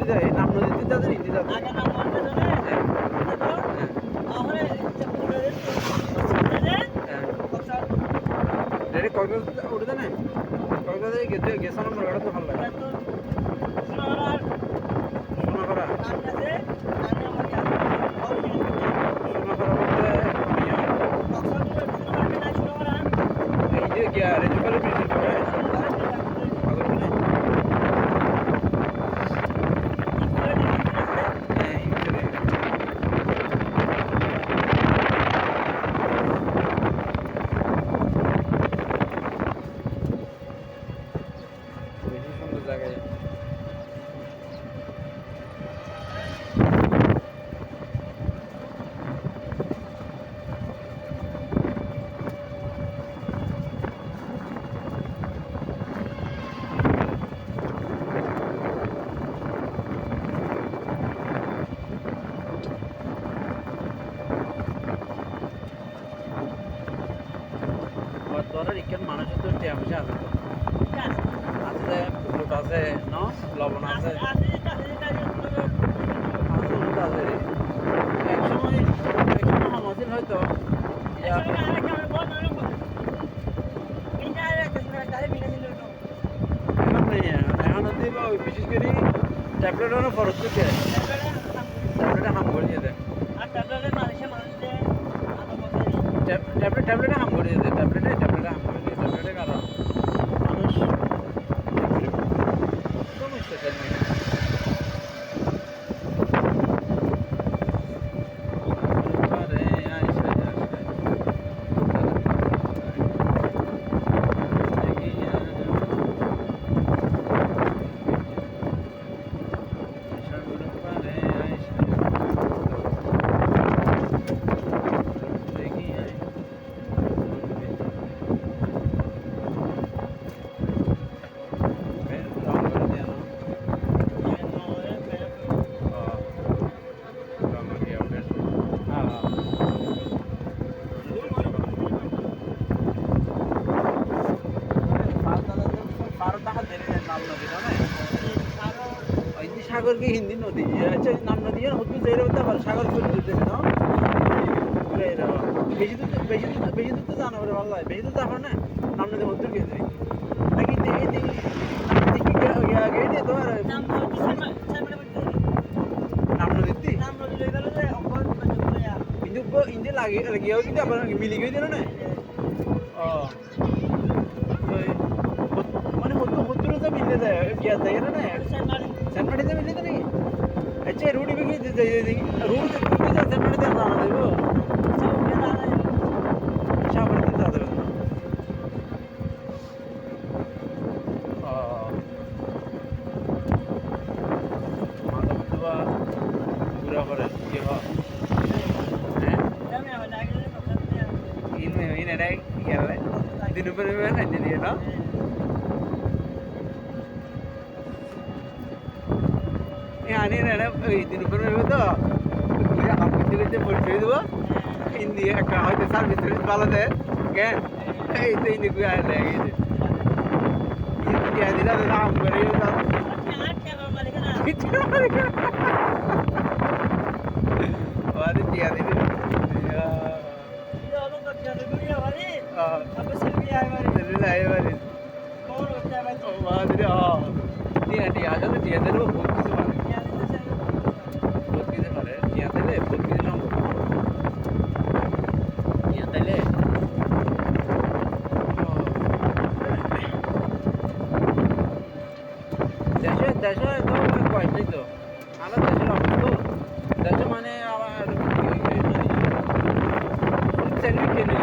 নদী যায় নাম নদীতে যাদের হিন্দি যাবে কক্সবাজার উঠে দেয় না কক্সবাজারে গেছে নম্বর গাড়া তো ভালো লাগে সোনাখরা এই যে গিয়া রেজুকালে বিল্ডিং করে জায়গায় তোরা ইকেন মানুষের তো টিয়ামসে আছে আছে পুকুর আছে ন লবণ আছে একসময় আমাদের হয়তো এখন বিশেষ করে ট্যাবলেট ফরজ করছে ট্যাবলেটে হাম করে দিয়ে দেয় ট্যাবলেটে হাম করে দিয়ে দেয় ট্যাবলেটে হাম করে দিয়ে ট্যাবলেটের কারণ মানুষ সমস্যা চাই সাগর কি হিন্দি নদী আচ্ছা নাম নদী হতো যে সাগর করে দিতে না বেশি দূর তো জানো ভালো লাগে বেশি দূর যাবার না নাম নদী হতো গেছে নাকি তোমার নাম নদী কিন্তু ইন্দি লাগিয়েও কিন্তু আবার মিলি গিয়ে দিল না মানে হতো তো মিলে যায় গিয়া যায় না সেন্টমাটিতে মিলে তো নাকি আচ্ছা রুট বিক্রি রুট সেন্টমাটিতে জানা দেব সাগরতে যা দেবে ঘুরা করে কি হয় দিন দিয়ে না আনি দিন তো পরিচয় দেবো হিন্দি একটা হয়তো সার্ভিস ভালো দেয় কেন এই তো হিন্দি দিলে আম করে টিয়া দিলে টিয়া দিলে বহুত কিছু পারে টিয়া দিলে বহুত কিছু সম্ভব টিয়া দিলে দেশে তো কয়েকটাই তো আমার দেশের অবস্থা দেশে মানে আবার সেলফি কিনে